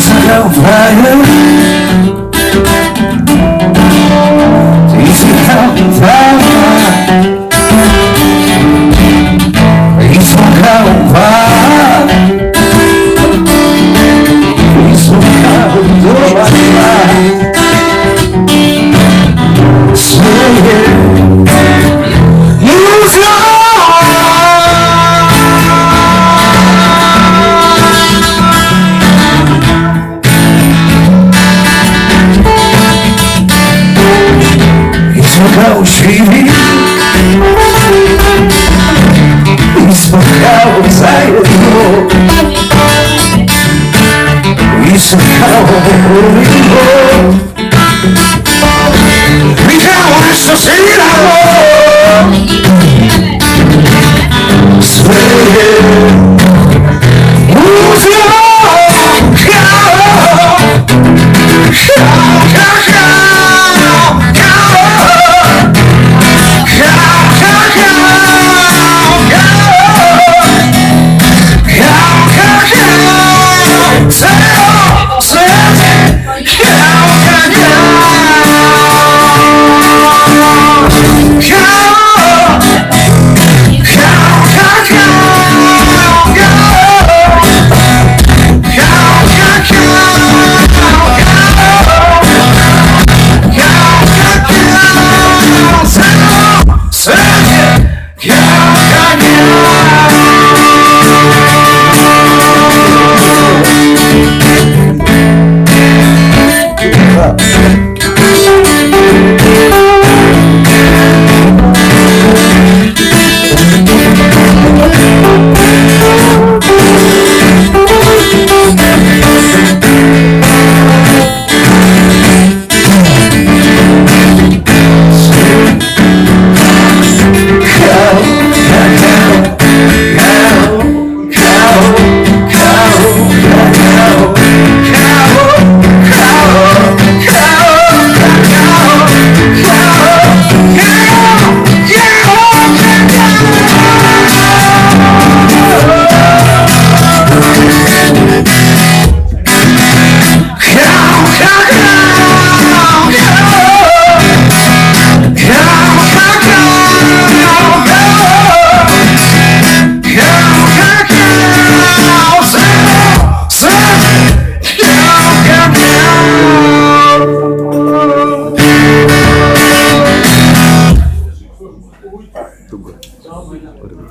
fire. Please help me fire. Please help me fire. Please help me fire. Go, baby. Please look outside the door. Please look out the window. We can't watch the sea.